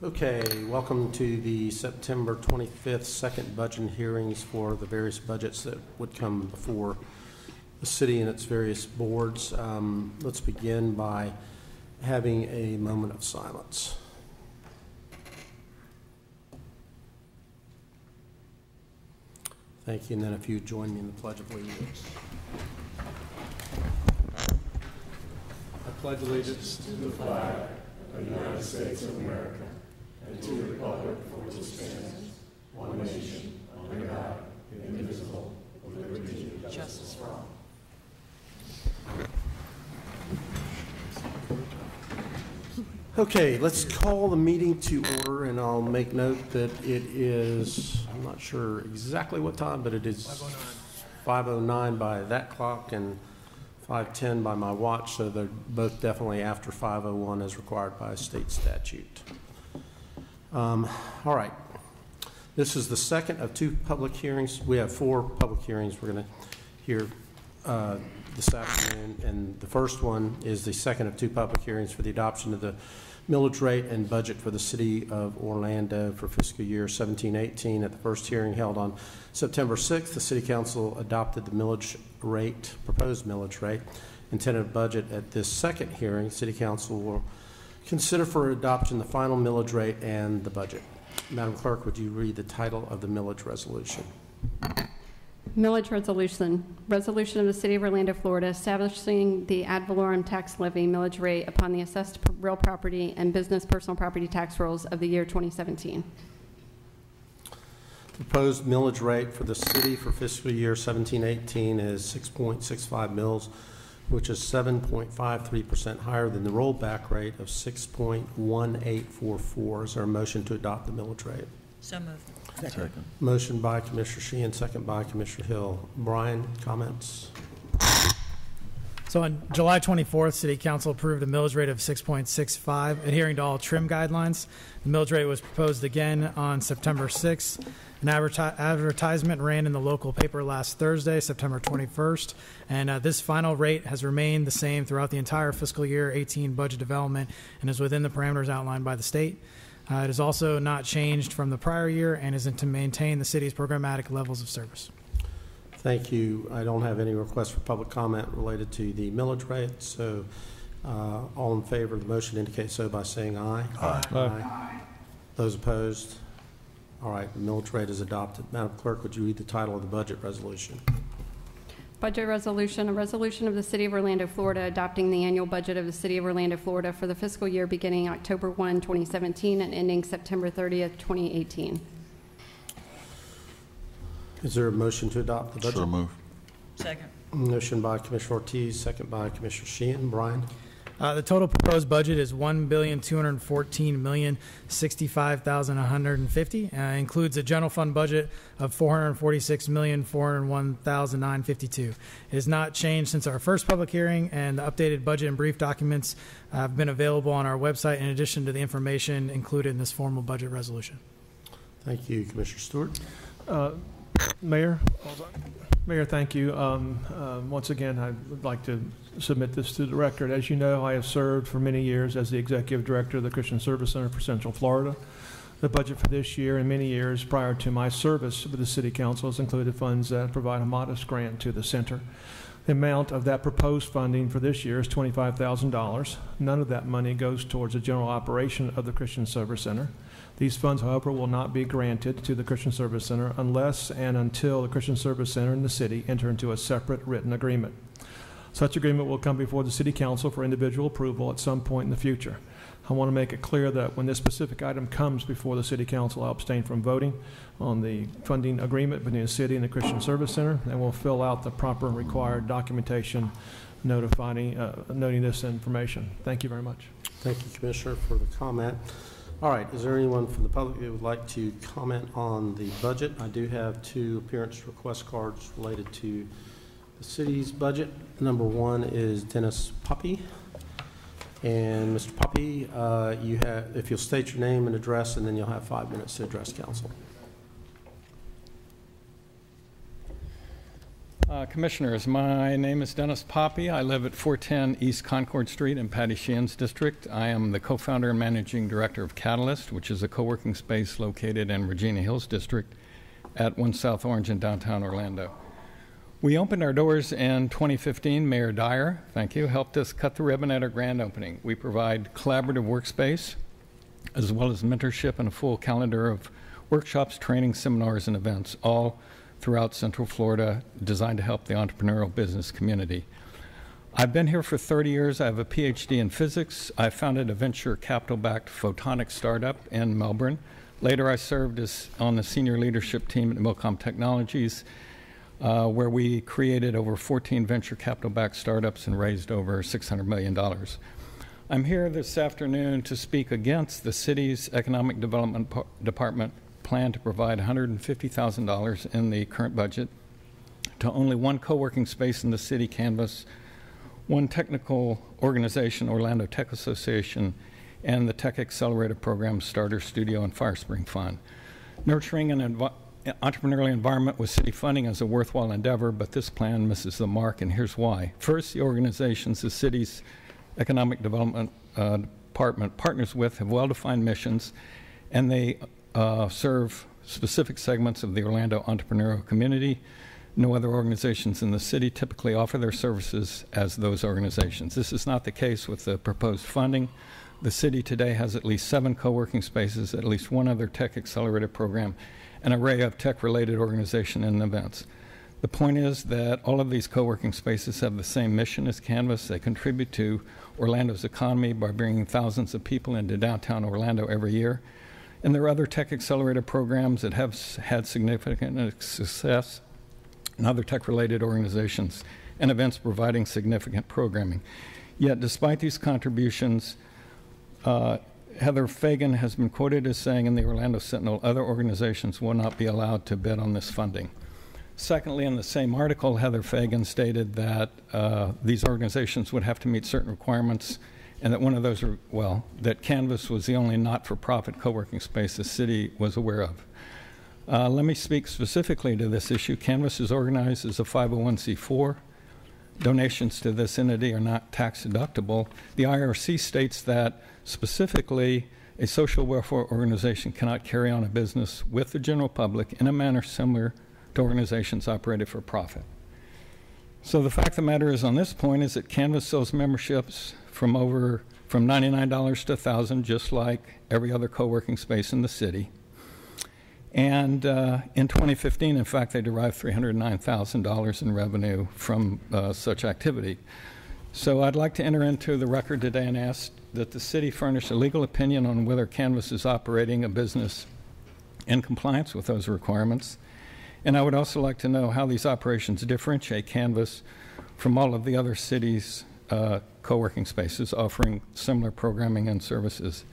Okay, welcome to the September 25th second budget hearings for the various budgets that would come before the city and its various boards. Let's begin by having a moment of silence. Thank you, and then if you join me in the Pledge of Allegiance. I pledge allegiance to the flag of the United States of America and to the republic for which it stands, one nation, under God, indivisible, with liberty and justice for all. Okay, let's call the meeting to order, and I'll make note that it is, I'm not sure exactly what time, but it is 5:09 by that clock and 5:10 by my watch, so they're both definitely after 5:01 as required by state statute. All right. This is the second of two public hearings. We have four public hearings we're going to hear this afternoon, and the first one is the second of two public hearings for the adoption of the millage rate and budget for the city of Orlando for fiscal year 17-18. At the first hearing held on September 6th, the City Council adopted the millage rate, proposed millage rate, and tentative budget. At this second hearing, City Council will consider for adoption the final millage rate and the budget. Madam Clerk, would you read the title of the millage resolution? Millage Resolution. Resolution of the City of Orlando, Florida, establishing the ad valorem tax levy millage rate upon the assessed real property and business personal property tax rolls of the year 2017. The proposed millage rate for the city for fiscal year 17-18 is 6.65 mils, which is 7.53% higher than the rollback rate of 6.1844. Is there a motion to adopt the millage rate? So moved. Second. Motion by Commissioner Sheehan, second by Commissioner Hill. Brian, comments? So on July 24th, City Council approved a millage rate of 6.65, adhering to all trim guidelines. The millage rate was proposed again on September 6th. An advertisement ran in the local paper last Thursday, September 21st, and this final rate has remained the same throughout the entire fiscal year 18 budget development and is within the parameters outlined by the state. It is also not changed from the prior year and is to maintain the city's programmatic levels of service. Thank you. I don't have any requests for public comment related to the millage rate, so all in favor of the motion indicate so by saying aye. Aye. Aye. Those opposed? All right, the millage rate is adopted. Madam Clerk, would you read the title of the budget resolution? Budget Resolution. A resolution of the City of Orlando, Florida, adopting the annual budget of the City of Orlando, Florida for the fiscal year beginning October 1, 2017 and ending September 30th, 2018. Is there a motion to adopt the budget? So moved. Second. Motion by Commissioner Ortiz, second by Commissioner Sheehan. Brian? The total proposed budget is $1,214,065,150. Includes a general fund budget of $446,401,952. It has not changed since our first public hearing, and the updated budget and brief documents have been available on our website in addition to the information included in this formal budget resolution. Thank you. Commissioner Stewart? Mayor, thank you. Once again, I would like to submit this to the record. As you know, I have served for many years as the Executive Director of the Christian Service Center for Central Florida. The budget for this year and many years prior to my service with the City Council has included funds that provide a modest grant to the center. The amount of that proposed funding for this year is $25,000. None of that money goes towards the general operation of the Christian Service Center. These funds, however, will not be granted to the Christian Service Center unless and until the Christian Service Center and the city enter into a separate written agreement. Such agreement will come before the City Council for individual approval at some point in the future. I want to make it clear that when this specific item comes before the City Council, I'll abstain from voting on the funding agreement between the city and the Christian Service Center, and we'll fill out the proper required documentation noting this information. Thank you very much. Thank you, Commissioner, for the comment. All right, is there anyone from the public who would like to comment on the budget? I do have two appearance request cards related to the city's budget. Number one is Dennis Poppy. And Mr. Poppy, if you'll state your name and address, and then you'll have 5 minutes to address council. Commissioners, my name is Dennis Poppy. I live at 410 East Concord Street in Patty Sheehan's district. I am the co-founder and managing director of Catalyst, which is a co-working space located in Regina Hills district at 1 South Orange in downtown Orlando. We opened our doors in 2015. Mayor Dyer, thank you, helped us cut the ribbon at our grand opening. We provide collaborative workspace as well as mentorship and a full calendar of workshops, training, seminars, and events, all throughout Central Florida, designed to help the entrepreneurial business community. I've been here for 30 years. I have a PhD in physics. I founded a venture capital-backed photonics startup in Melbourne. Later, I served on the senior leadership team at Milcom Technologies, where we created over 14 venture capital-backed startups and raised over $600 million. I'm here this afternoon to speak against the city's Economic Development Department plan to provide $150,000 in the current budget to only one co-working space in the city, Canvas, one technical organization, Orlando Tech Association, and the Tech Accelerator Program, Starter Studio, and Firespring Fund. Nurturing an entrepreneurial environment with city funding is a worthwhile endeavor, but this plan misses the mark, and here's why. First, the organizations the city's Economic Development Department partners with have well-defined missions, and they serve specific segments of the Orlando entrepreneurial community. No other organizations in the city typically offer their services as those organizations. This is not the case with the proposed funding. The city today has at least 7 co-working spaces, at least one other tech accelerator program, an array of tech-related organizations and events. The point is that all of these co-working spaces have the same mission as Canvas. They contribute to Orlando's economy by bringing thousands of people into downtown Orlando every year. And there are other tech accelerator programs that have had significant success, and other tech-related organizations and events providing significant programming. Yet, despite these contributions, Heather Fagan has been quoted as saying in the Orlando Sentinel, other organizations will not be allowed to bid on this funding. Secondly, in the same article, Heather Fagan stated that these organizations would have to meet certain requirements, and that one of those that Canvas was the only not-for-profit co-working space the city was aware of. Let me speak specifically to this issue. Canvas is organized as a 501c4. Donations to this entity are not tax deductible. The IRC states that specifically a social welfare organization cannot carry on a business with the general public in a manner similar to organizations operated for profit. So the fact of the matter is on this point is that Canvas sells memberships from $99 to $1,000, just like every other co-working space in the city. And in 2015, in fact, they derived $309,000 in revenue from such activity. So I'd like to enter into the record today and ask that the city furnish a legal opinion on whether Canvas is operating a business in compliance with those requirements. And I would also like to know how these operations differentiate Canvas from all of the other cities' co-working spaces offering similar programming and services.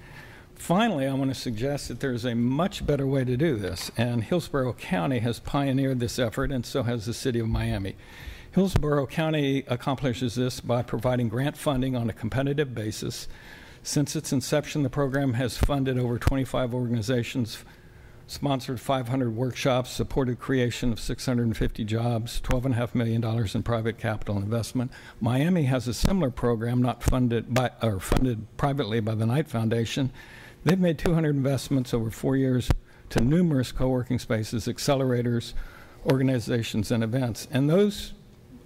Finally, I want to suggest that there's a much better way to do this, and Hillsborough County has pioneered this effort, and so has the city of Miami. Hillsborough County accomplishes this by providing grant funding on a competitive basis. Since its inception, the program has funded over 25 organizations, sponsored 500 workshops, supported creation of 650 jobs, $12.5 million in private capital investment. Miami has a similar program, not funded by or funded privately by the Knight Foundation. They've made 200 investments over 4 years to numerous co-working spaces, accelerators, organizations, and events. And those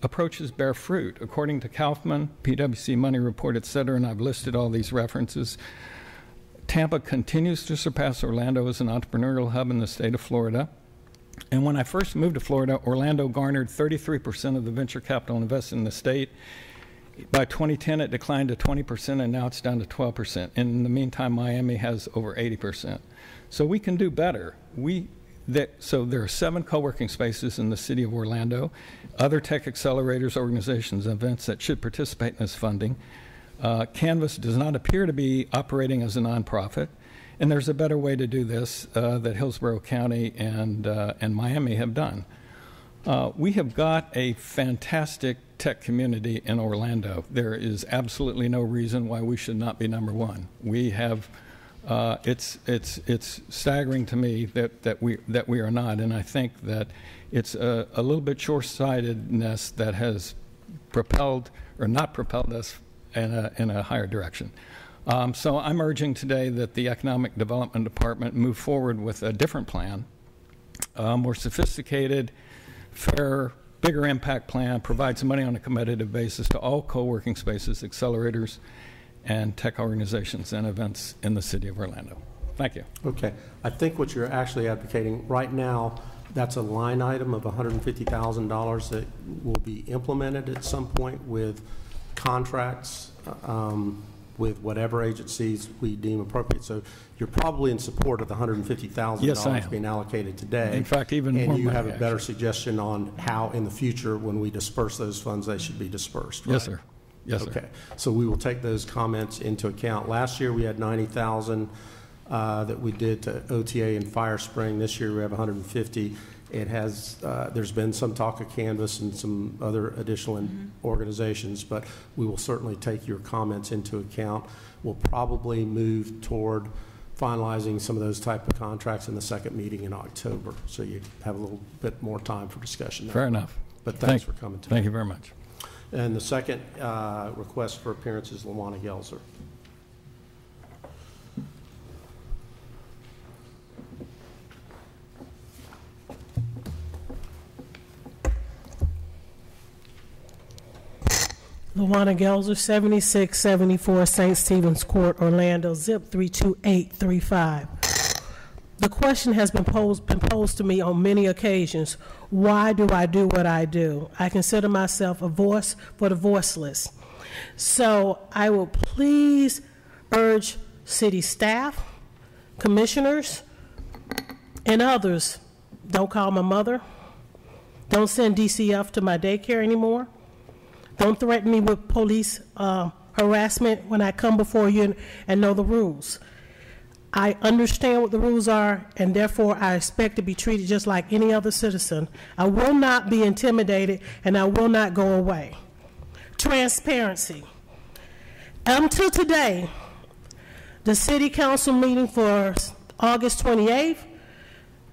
approaches bear fruit. According to Kaufman, PwC Money Report, et cetera, and I've listed all these references, Tampa continues to surpass Orlando as an entrepreneurial hub in the state of Florida. And when I first moved to Florida, Orlando garnered 33% of the venture capital invested in the state. By 2010, it declined to 20%, and now it's down to 12%. And in the meantime, Miami has over 80%. So we can do better. So there are 7 co-working spaces in the city of Orlando, other tech accelerators, organizations, and events that should participate in this funding. Canvas does not appear to be operating as a nonprofit, and there's a better way to do this that Hillsborough County and Miami have done. We have got a fantastic tech community in Orlando. There is absolutely no reason why we should not be number one. We have It's staggering to me that we are not, and I think that it's a little bit short-sightedness that has propelled or not propelled us in a higher direction. So I'm urging today that the Economic Development Department move forward with a different plan, more sophisticated, fair, bigger impact plan, provides money on a competitive basis to all co-working spaces, accelerators, and tech organizations and events in the city of Orlando. Thank you. Okay. I think what you're actually advocating right now, that's a line item of $150,000 that will be implemented at some point with contracts with whatever agencies we deem appropriate. So you're probably in support of the $150,000 Yes, being allocated today. In fact, even more and you money, have a better actually. suggestion on how in the future when we disperse those funds they should be dispersed, right? Yes, sir. Yes, sir. Okay, so we will take those comments into account. Last year, we had 90,000 that we did to OTA and Fire Spring. This year, we have 150. It has, there's been some talk of Canvas and some other additional organizations, but we will certainly take your comments into account. We'll probably move toward finalizing some of those type of contracts in the second meeting in October, so you have a little bit more time for discussion there. Fair enough. But thanks for coming today. Thank you very much. And the second request for appearance is Lawana Gelser. Lawana Gelser, 7674 St. Stephen's Court, Orlando, zip 32835. The question has been posed to me on many occasions. Why do I do what I do? I consider myself a voice for the voiceless. So I will please urge city staff, commissioners, and others, don't call my mother. Don't send DCF to my daycare anymore. Don't threaten me with police harassment when I come before you and know the rules. I understand what the rules are, and therefore I expect to be treated just like any other citizen. I will not be intimidated, and I will not go away. Transparency. Until today, the city council meeting for August 28th,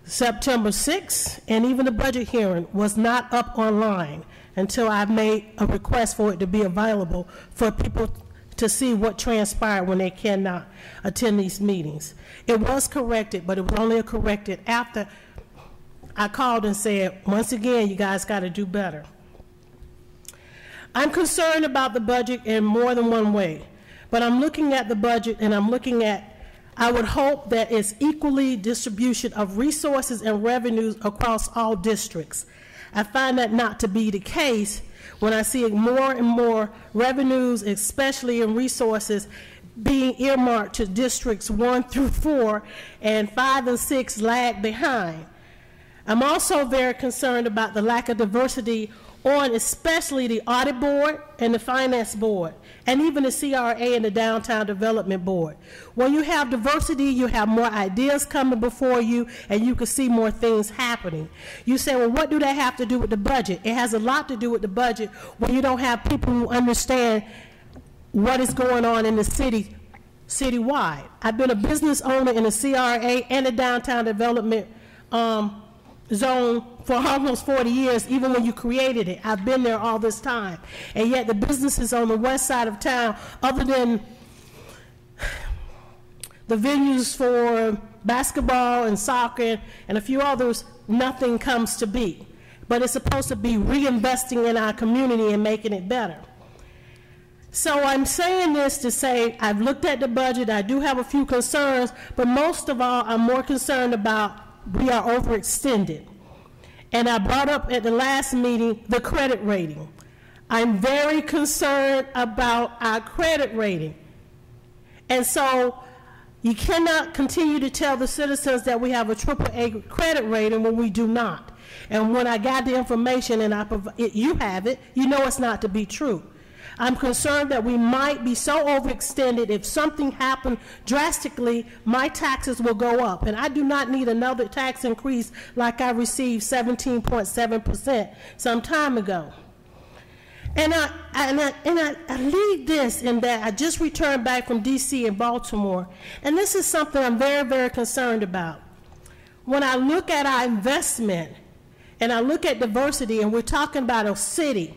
September 6th, and even the budget hearing was not up online until I made a request for it to be available for people to see what transpired when they cannot attend these meetings. It was corrected, but it was only corrected after I called and said, once again, you guys got to do better. I'm concerned about the budget in more than one way, but I'm looking at the budget and I'm looking at, I would hope that it's equally distribution of resources and revenues across all districts. I find that not to be the case when I see more and more revenues, especially in resources, being earmarked to districts 1 through 4, and 5 and 6 lag behind. I'm also very concerned about the lack of diversity on especially the audit board and the finance board, and even the CRA and the downtown development board. When you have diversity, you have more ideas coming before you, and you can see more things happening. You say, well, what do that have to do with the budget? It has a lot to do with the budget when you don't have people who understand what is going on in the city, citywide. I've been a business owner in the CRA and the downtown development zone for almost 40 years, even when you created it. I've been there all this time. And yet the businesses on the west side of town, other than the venues for basketball and soccer and a few others, nothing comes to be. But it's supposed to be reinvesting in our community and making it better. So I'm saying this to say I've looked at the budget, I do have a few concerns, but most of all, I'm more concerned about we are overextended. And I brought up at the last meeting the credit rating. I'm very concerned about our credit rating. And so you cannot continue to tell the citizens that we have a AAA credit rating when we do not. And when I got the information and you have it, you know it's not to be true. I'm concerned that we might be so overextended, if something happened drastically, my taxes will go up. And I do not need another tax increase like I received 17.7% some time ago. And I lead this in that I just returned back from D.C. and Baltimore, and this is something I'm very, very concerned about. When I look at our investment and I look at diversity, and we're talking about a city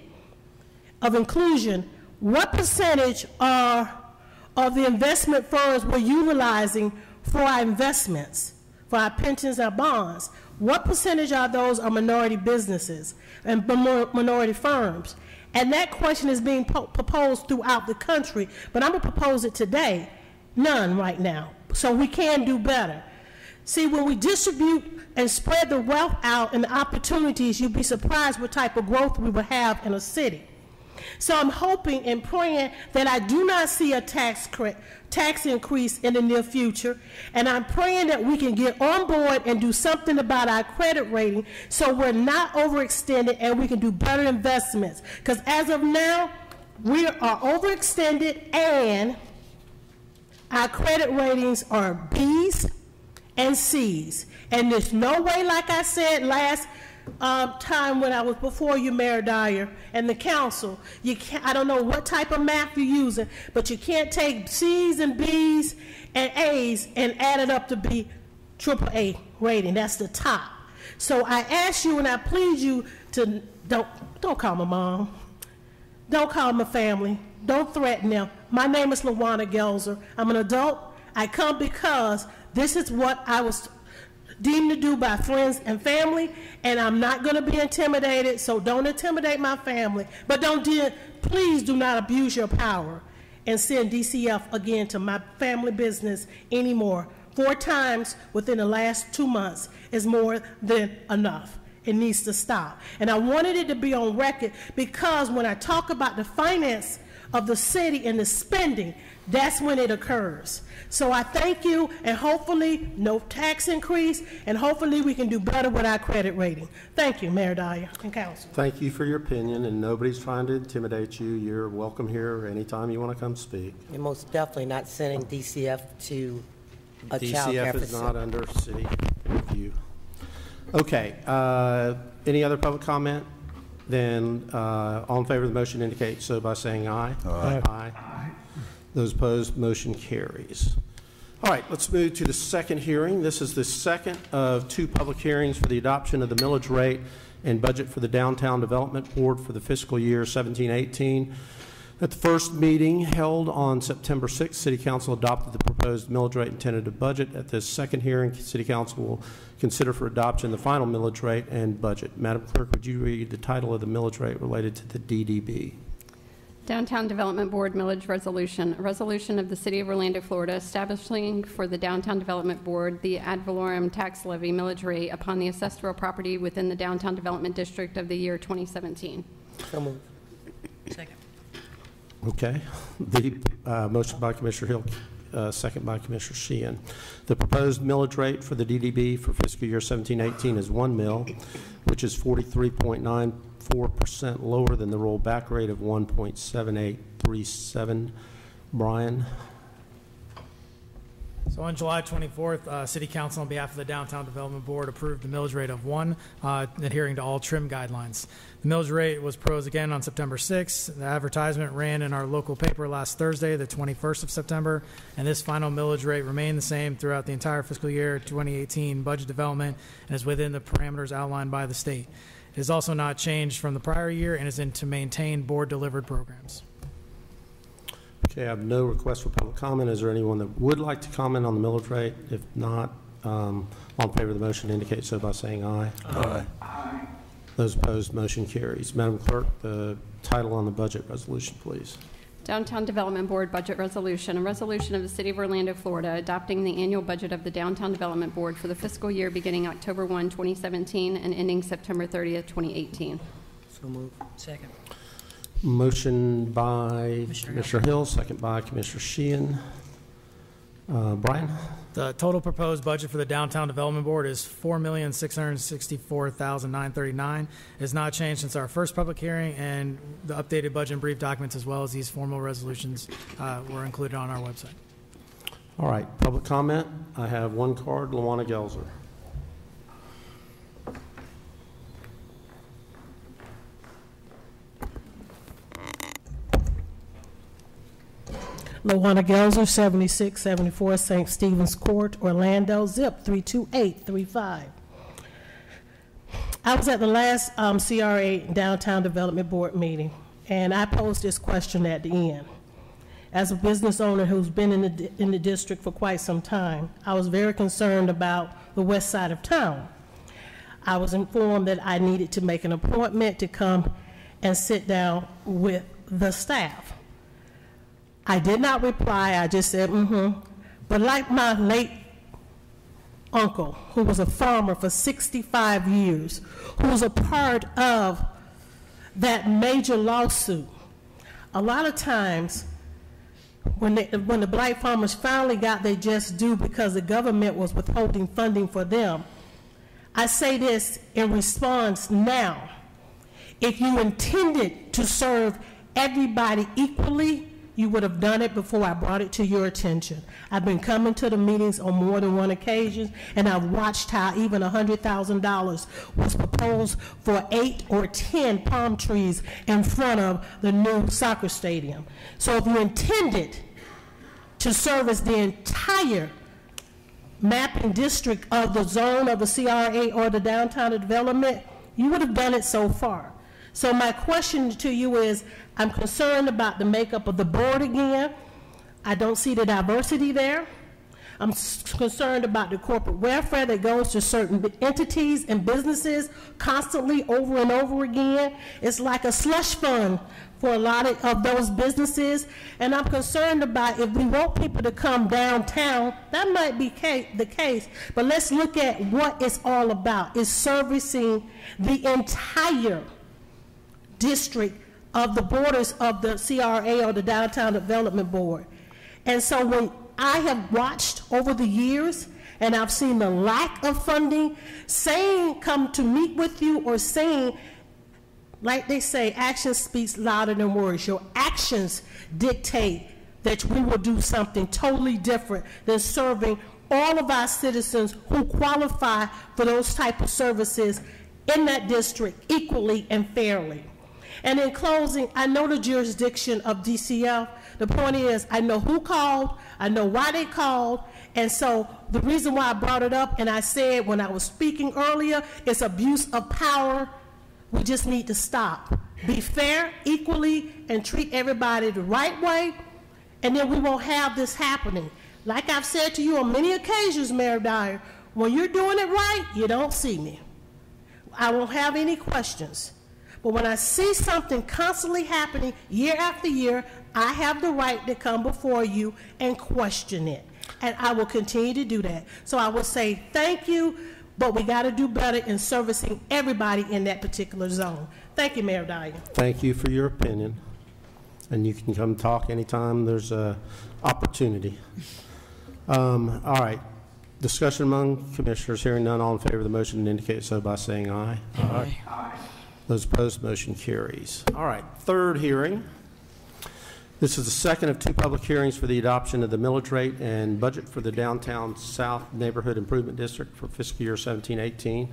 of inclusion, what percentage of the investment funds we're utilizing for our investments, for our pensions, our bonds, what percentage of those are minority businesses and minority firms? And that question is being proposed throughout the country, but I'm going to propose it today. None right now. So we can do better. See, when we distribute and spread the wealth out and the opportunities, you'd be surprised what type of growth we will have in a city. So I'm hoping and praying that I do not see a tax increase in the near future, and I'm praying that we can get on board and do something about our credit rating so we're not overextended and we can do better investments. Because as of now, we are overextended and our credit ratings are B's and C's. And there's no way, like I said last time when I was before you, Mayor Dyer, and the council, you can't, I don't know what type of math you're using, but you can't take C's and B's and A's and add it up to be AAA rating. That's the top. So I ask you and I plead you to don't call my mom. Don't call my family. Don't threaten them. My name is LaWanna Gelzer. I'm an adult. I come because this is what I was deemed to do by friends and family, and I'm not going to be intimidated, so don't intimidate my family. But please do not abuse your power and send DCF again to my family business anymore. 4 times within the last 2 months is more than enough. It needs to stop. And I wanted it to be on record because when I talk about the finance of the city and the spending, that's when it occurs. So I thank you, and hopefully no tax increase, and hopefully we can do better with our credit rating. Thank you, Mayor Dyer and Council. Thank you for your opinion, and nobody's trying to intimidate you. You're welcome here anytime you want to come speak. You're most definitely not sending DCF to a child care DCF is not under city review. Okay, any other public comment? Then all in favor of the motion indicate so by saying aye. Aye. Aye. Those opposed, motion carries. All right, let's move to the second hearing. This is the second of 2 public hearings for the adoption of the millage rate and budget for the Downtown Development Board for the fiscal year 17-18. At the first meeting held on September 6th, City Council adopted the proposed millage rate and tentative budget. At this second hearing, City Council will consider for adoption the final millage rate and budget. Madam Clerk, would you read the title of the millage rate related to the DDB? Downtown Development Board Millage Resolution. A resolution of the City of Orlando, Florida, establishing for the Downtown Development Board the ad valorem tax levy millage rate upon the assessed real property within the Downtown Development District of the year 2017. So moved. Second. Okay. The motion by Commissioner Hill, second by Commissioner Sheehan. The proposed millage rate for the DDB for fiscal year 17-18 is 1 mil, which is 43.94% lower than the rollback rate of 1.7837. Brian? So on July 24th, City Council on behalf of the Downtown Development Board approved the millage rate of 1, adhering to all trim guidelines. The millage rate was proposed again on September 6th. The advertisement ran in our local paper last Thursday, the 21st of September, and this final millage rate remained the same throughout the entire fiscal year 2018 budget development and is within the parameters outlined by the state. It is also not changed from the prior year and is in to maintain board-delivered programs. Okay, I have no request for public comment. Is there anyone that would like to comment on the millage rate? If not, all in favor of the motion indicate so by saying aye. Aye. Aye. Those opposed, motion carries. Madam Clerk, the title on the budget resolution, please. Downtown Development Board Budget Resolution. A resolution of the City of Orlando, Florida, adopting the annual budget of the Downtown Development Board for the fiscal year beginning October 1, 2017 and ending September 30th, 2018. So moved. Second. Motion by Commissioner Hill, second by Commissioner Sheehan. Brian? The total proposed budget for the Downtown Development Board is $4,664,939. It has not changed since our first public hearing, and the updated budget and brief documents as well as these formal resolutions were included on our website. All right, public comment. I have one card, LaWanna Gelzer. Lawana Gelzer, 7674 St. Stephen's Court, Orlando, zip 32835. I was at the last CRA Downtown Development Board meeting, and I posed this question at the end. As a business owner who's been in the district for quite some time, I was very concerned about the west side of town. I was informed that I needed to make an appointment to come and sit down with the staff. I did not reply. I just said, But like my late uncle, who was a farmer for 65 years, who was a part of that major lawsuit, a lot of times when the black farmers finally got their just due because the government was withholding funding for them, I say this in response now. If you intended to serve everybody equally, you would have done it before I brought it to your attention. I've been coming to the meetings on more than one occasion, and I've watched how even $100,000 was proposed for 8 or 10 palm trees in front of the new soccer stadium. So if you intended to service the entire mapping district of the zone of the CRA or the downtown development, you would have done it so far. So my question to you is, I'm concerned about the makeup of the board again. I don't see the diversity there. I'm concerned about the corporate welfare that goes to certain entities and businesses constantly over and over again. It's like a slush fund for a lot of those businesses. And I'm concerned about if we want people to come downtown, that might be the case. But let's look at what it's all about. It's servicing the entire district of the borders of the CRA or the Downtown Development Board. And so when I have watched over the years and I've seen the lack of funding, saying come to meet with you or saying, like they say, action speaks louder than words. Your actions dictate that we will do something totally different than serving all of our citizens who qualify for those type of services in that district equally and fairly. And in closing, I know the jurisdiction of DCF. The point is, I know who called, I know why they called, and so the reason why I brought it up, and I said when I was speaking earlier, it's abuse of power. We just need to stop. Be fair, equally, and treat everybody the right way, and then we won't have this happening. Like I've said to you on many occasions, Mayor Dyer, when you're doing it right, you don't see me. I won't have any questions. But when I see something constantly happening year after year, I have the right to come before you and question it. And I will continue to do that. So I will say thank you, but we got to do better in servicing everybody in that particular zone. Thank you, Mayor Dyer. Thank you for your opinion. And you can come talk anytime there's an opportunity. All right. Discussion among commissioners. Hearing none, all in favor of the motion indicate so by saying aye. Aye. Aye. Those opposed, motion carries. All right, third hearing. This is the second of 2 public hearings for the adoption of the millage rate and budget for the Downtown South Neighborhood Improvement District for fiscal year 17-18.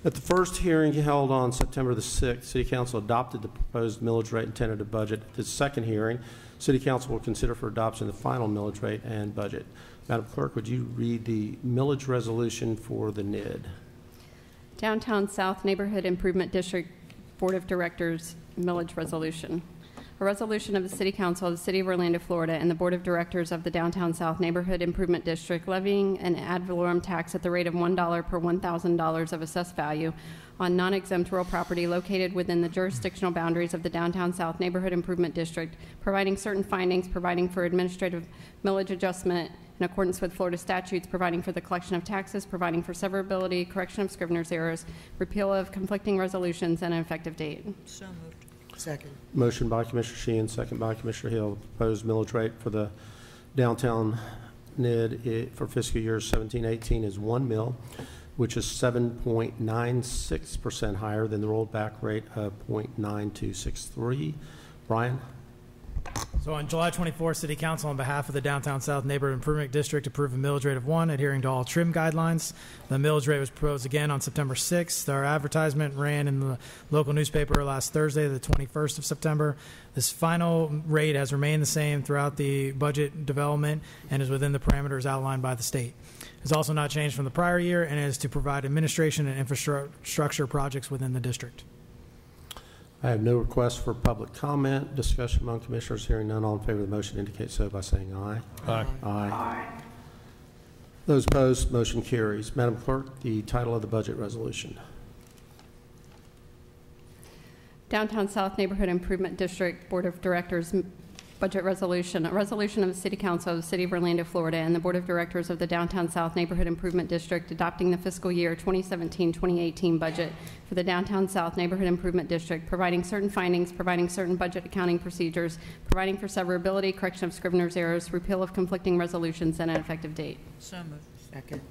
At the first hearing held on September the 6th, City Council adopted the proposed millage rate and tentative budget. At the second hearing, City Council will consider for adoption the final millage rate and budget. Madam Clerk, would you read the millage resolution for the NID? Downtown South Neighborhood Improvement District Board of Directors millage resolution. A resolution of the City Council of the City of Orlando, Florida, and the Board of Directors of the Downtown South Neighborhood Improvement District levying an ad valorem tax at the rate of $1 per $1,000 of assessed value on non-exempt real property located within the jurisdictional boundaries of the Downtown South Neighborhood Improvement District, providing certain findings, providing for administrative millage adjustment in accordance with Florida statutes, providing for the collection of taxes, providing for severability, correction of Scrivener's errors, repeal of conflicting resolutions, and an effective date. So moved. Second. Motion by Commissioner Sheehan, second by Commissioner Hill. The proposed millage rate for the downtown NID for fiscal year 17-18 is 1 mil, which is 7.96% higher than the rolled back rate of 0.9263. Brian? So on July 24th, City Council, on behalf of the Downtown South Neighborhood Improvement District, approved a millage rate of 1, adhering to all trim guidelines. The millage rate was proposed again on September 6th. Our advertisement ran in the local newspaper last Thursday, the 21st of September. This final rate has remained the same throughout the budget development and is within the parameters outlined by the state. It's also not changed from the prior year and is to provide administration and infrastructure projects within the district. I have no request for public comment. Discussion among commissioners. Hearing none, all in favor of the motion indicate so by saying aye. Aye. Aye. Those opposed, motion carries. Madam Clerk, the title of the budget resolution. Downtown South Neighborhood Improvement District Board of Directors Budget Resolution. A resolution of the City Council of the City of Orlando, Florida, and the Board of Directors of the Downtown South Neighborhood Improvement District adopting the fiscal year 2017-2018 budget for the Downtown South Neighborhood Improvement District, providing certain findings, providing certain budget accounting procedures, providing for severability, correction of scrivener's errors, repeal of conflicting resolutions, and an effective date. So moved. Second.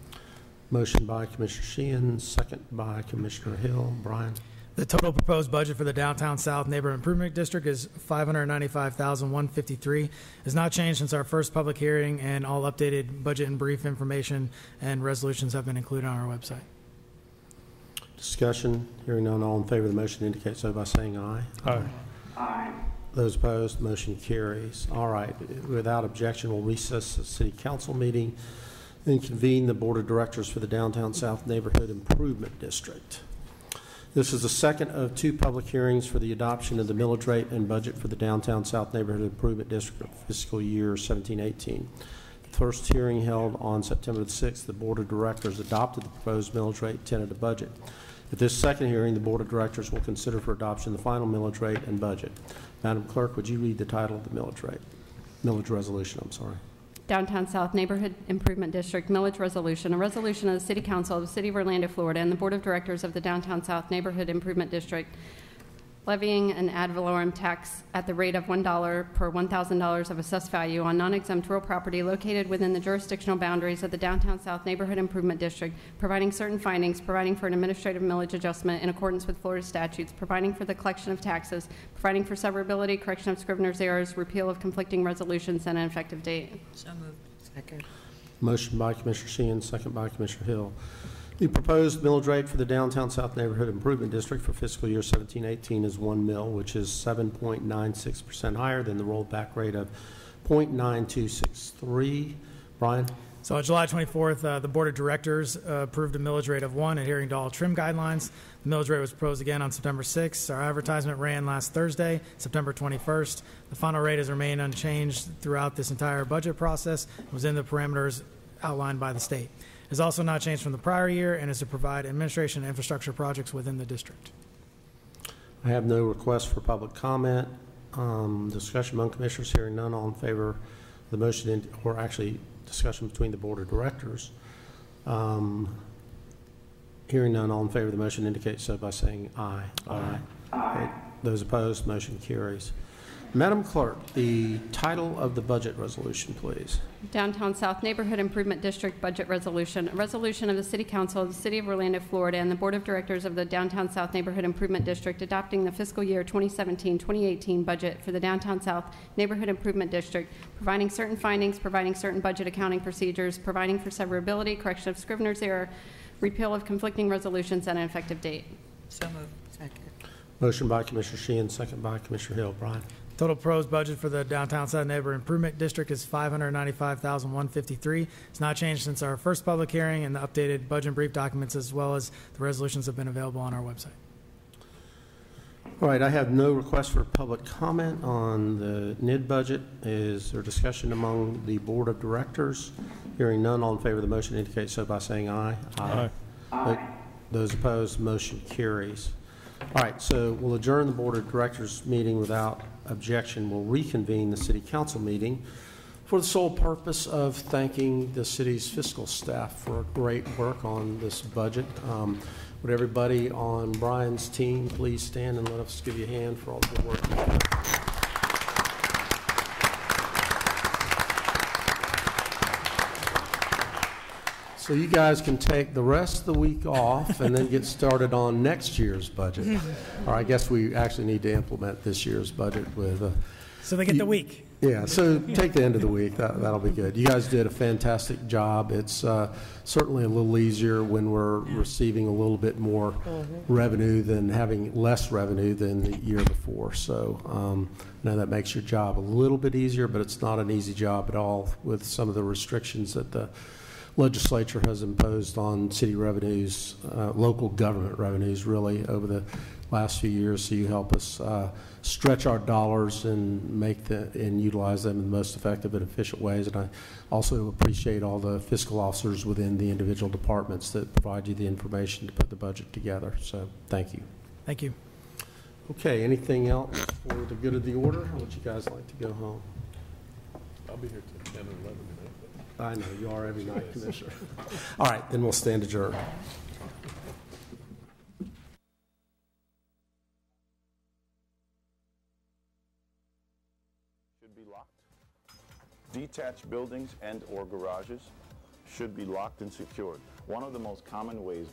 Motion by Commissioner Sheehan, second by Commissioner Hill. Brian? The total proposed budget for the Downtown South Neighborhood Improvement District is $595,153. Has not changed since our first public hearing, and all updated budget and brief information and resolutions have been included on our website. Discussion. Hearing none, all in favor of the motion indicate so by saying aye. Aye. Aye. Those opposed, motion carries. All right. Without objection, we'll recess the City Council meeting and convene the Board of Directors for the Downtown South Neighborhood Improvement District. This is the second of 2 public hearings for the adoption of the millage rate and budget for the Downtown South Neighborhood Improvement District for fiscal year 17-18. The first hearing held on September the 6th, the Board of Directors adopted the proposed millage rate tentative budget. At this second hearing, the Board of Directors will consider for adoption the final millage rate and budget. Madam Clerk, would you read the title of the millage resolution? I'm sorry. Downtown South Neighborhood Improvement District Millage Resolution. A resolution of the City Council of the City of Orlando, Florida, and the Board of Directors of the Downtown South Neighborhood Improvement District levying an ad valorem tax at the rate of $1 per $1,000 of assessed value on non-exempt real property located within the jurisdictional boundaries of the Downtown South Neighborhood Improvement District, providing certain findings, providing for an administrative millage adjustment in accordance with Florida statutes, providing for the collection of taxes, providing for severability, correction of scrivener's errors, repeal of conflicting resolutions, and an effective date. So moved. Second. Motion by Commissioner Sheehan, second by Commissioner Hill. The proposed millage rate for the Downtown South Neighborhood Improvement District for fiscal year 17-18 is 1 mill, which is 7.96% higher than the rollback rate of 0.9263. Brian? So on July 24th, the Board of Directors approved a millage rate of 1, adhering to all trim guidelines. The millage rate was proposed again on September 6th. Our advertisement ran last Thursday, September 21st. The final rate has remained unchanged throughout this entire budget process. It was in the parameters outlined by the state. It has also not changed from the prior year and is to provide administration and infrastructure projects within the district. I have no request for public comment. Discussion among commissioners. Hearing none, all in favor of the motion, or actually discussion between the Board of Directors. Hearing none, all in favor of the motion indicate so by saying aye. Aye. Aye. Those opposed, motion carries. Madam Clerk, the title of the budget resolution, please. Downtown South Neighborhood Improvement District Budget Resolution. A resolution of the City Council of the City of Orlando, Florida, and the Board of Directors of the Downtown South Neighborhood Improvement District adopting the fiscal year 2017-2018 budget for the Downtown South Neighborhood Improvement District, providing certain findings, providing certain budget accounting procedures, providing for severability, correction of scrivener's error, repeal of conflicting resolutions, and an effective date. So moved. Second. Motion by Commissioner Sheehan, second by Commissioner Hill. Brian? Total proposed budget for the Downtown South Neighborhood Improvement District is $595,153. It's not changed since our first public hearing, and the updated budget and brief documents as well as the resolutions have been available on our website. All right, I have no request for public comment on the NID budget. Is there discussion among the Board of Directors? Hearing none, all in favor of the motion indicate so by saying aye. Aye. Aye. Those opposed, motion carries. All right, so we'll adjourn the Board of Directors meeting without objection. We'll reconvene the City Council meeting for the sole purpose of thanking the city's fiscal staff for great work on this budget. Would everybody on Brian's team please stand and let us give you a hand for all the good work you've done. So you guys can take the rest of the week off and then get started on next year's budget. Or I guess we actually need to implement this year's budget with So they get the week. Yeah, so take the end of the week. That'll be good. You guys did a fantastic job. It's certainly a little easier when we're receiving a little bit more revenue than having less revenue than the year before. So I know that makes your job a little bit easier, but it's not an easy job at all with some of the restrictions that the legislature has imposed on city revenues, local government revenues, really, over the last few years. So you help us stretch our dollars and and utilize them in the most effective and efficient ways. And I also appreciate all the fiscal officers within the individual departments that provide you the information to put the budget together. So thank you. Thank you. Okay, anything else for the good of the order? Or would you guys like to go home? I'll be here till 10 or 11 tonight. I know, you are every night, Commissioner. All right, then we'll stand adjourned. Should be locked. Detached buildings and/or garages should be locked and secured. One of the most common ways